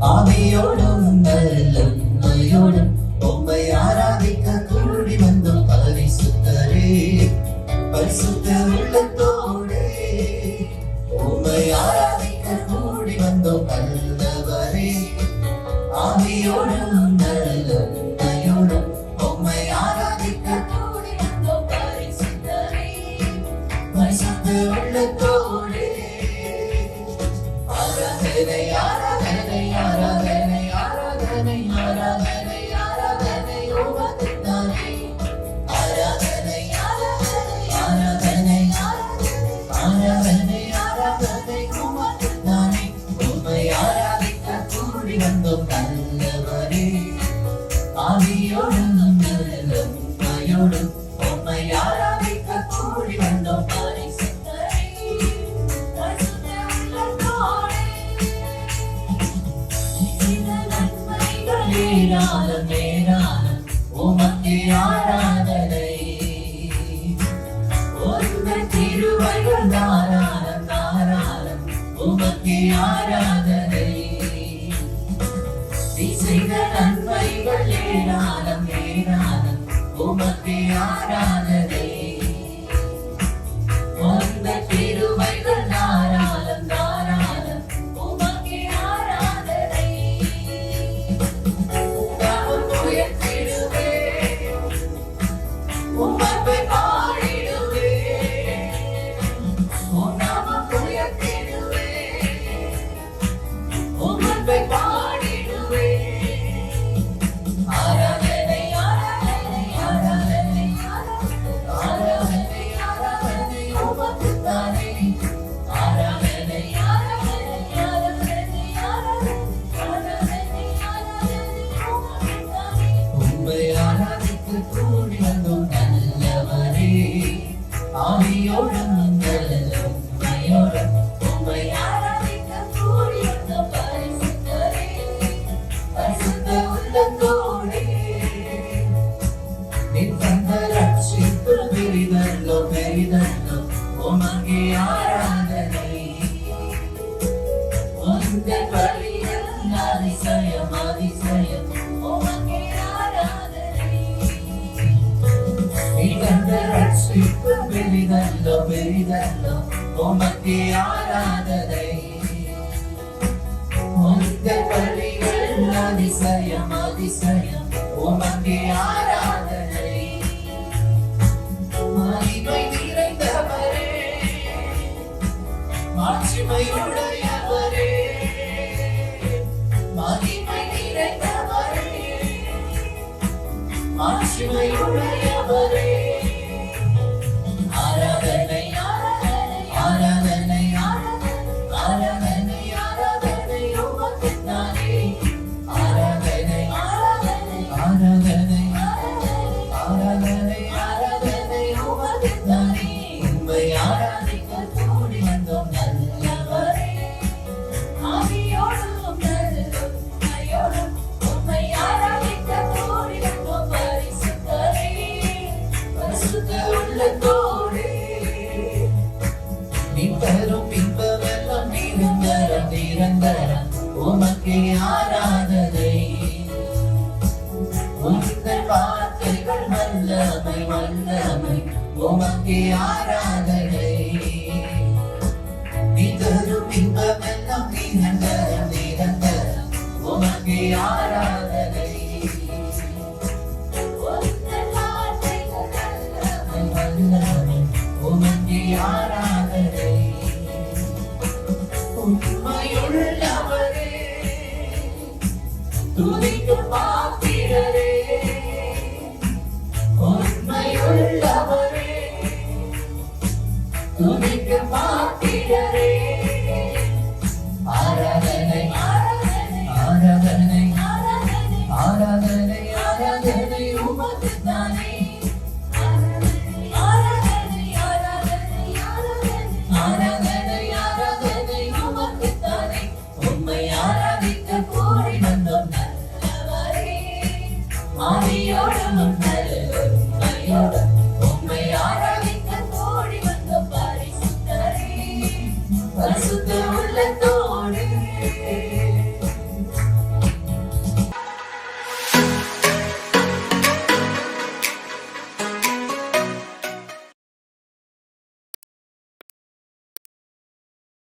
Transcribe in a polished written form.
ஆவியோடும் நல்லுண்மையோடும் உம்மை ஆராதிக்க கூடி வந்தோம் பரிசுத்தரே, பரிசுத்த உள்ளத்தோடே உம்மை ஆராதிக்க கூடி வந்தோம் நல்லவரே. ஆவியோடும் நல்லுண்மையோடும் உம்மை ஆராதிக்க கூடி வந்தோம் பரிசுத்தரே, பரிசுத்த உள்ளத்தோடே. ஆராதனை ஆராதனை ஆராதனை ஆராதனை ஆராதனை ஆராதனை உமக்குத்தானே. ஆராதனை ஆராதனை ஆராதனை ஆராதனை ஆராதனை உமக்குத்தானே. உம்மை ஆராதிக்க கூடி வந்தோம் நல்லவரே. ஆவியோடும் நல்லுண்மையோடும் உம்மை ஆராதிக்க கூடி வந்தோம் பரிசுத்தரே, பரிசுத்த உள்ளத்தோடே. நேராலம் நேராலம் உமக்கே ஆராதனை, உந்தன் திருவருள் தாராளம் தாராளம் உமக்கே ஆராதனை. நீ செய்த நன்மைகள் ஏராளம் ஏராளம் உமக்கே ஆராதனை, உந்தன் திருவருள் தாராளம் தாராளம் உமக்கே ஆராதனை. உம்மை பாடிடுவே, உம் நாமம் உயர்த்திடுவே, உம்மை பாடிடுவே. ஆராதனை ஆராதனை ஆராதனை ஆராதனை ஆராதனை உமக்குத்தானே. ஆராதனை ஆராதனை ஆராதனை ஆராதனை ஆராதனை உமக்குத்தானே. உம்மை ஆராதிக்க கூடி வந்தோம் நல்லவரே. ஆவியோடும் நல்லுண்மையோடும் உம்மை ஆராதிக்க கூடி வந்தோம் பரிசுத்தரே, பரிசுத்த உள்ளத்தோடே. நின் தந்த ரட்சிப்பு பெரிதல்லோ பெரிதல்லோ உமக்கே ஆராதனை, உந்தன் வழியில் அதிசயம் அதிசயம் உமக்கே ஆராதனை. நீ தந்த ரட்சிப்பு பெரிதல்லோ பெரிதல்லோ உமக்கே ஆராதனை, உந்தன் வழியில் அதிசயம் அதிசயம் உமக்கே ஆராதனை. மகிமை நிறைந்தவரே, மாட்சிமையுடையவரே, மகிமை நிறைந்தவரே, மாட்சிமையுடையவரே. ஆராதனை ஆராதனை ஆராதனை ஆராதனை உமக்குத்தானே. ஆராதனை ஆராதனை ஆராதனை ஆராதனை ஆராதனை உமக்குத்தானே. உம்மை ஆராதிக்க கூடி வந்தோம் நல்லவரே. ஆவியோடும் நல்லுண்மையோடும் உம்மை ஆராதிக்க கூடி வந்தோம் பரிசுத்தரே, பரிசுத்த உள்ளத்தோடே. நீ தரும் இன்பமெல்லாம் நிரந்தரம் நிரந்தரம் உமக்கே ஆராதனை, உந்தன் வார்த்தைகள் வல்லமை வல்லமை உமக்கே ஆராதனை. நீ தரும் இன்பமெல்லாம் நிரந்தரம் நிரந்தரம் உமக்கே ஆராதனை, உந்தன் வார்த்தைகள் வல்லமை வல்லமை உமக்கே ஆராதனை. உண்மையுள்ளவரே, துதிக்கும் பாத்திரரே, உண்மையுள்ளவரே, துதிக்கும் பாத்திரரே. ஆராதனை ஆராதனை ஆராதனை ஆராதனை ஆராதனை உமக்குத்தானே. ஆராதனை, ஆராதனை, ஆராதனை, ஆராதனை, ஆராதனை உமக்குத்தானே. உம்மை ஆராதிக்க கூடி வந்தோம் நல்லவரே. ஆவியோடும் உண்மையோடும் உம்மை ஆராதிக்க கூடி வந்தோம் பரிசுத்தரே. பரிசுத்த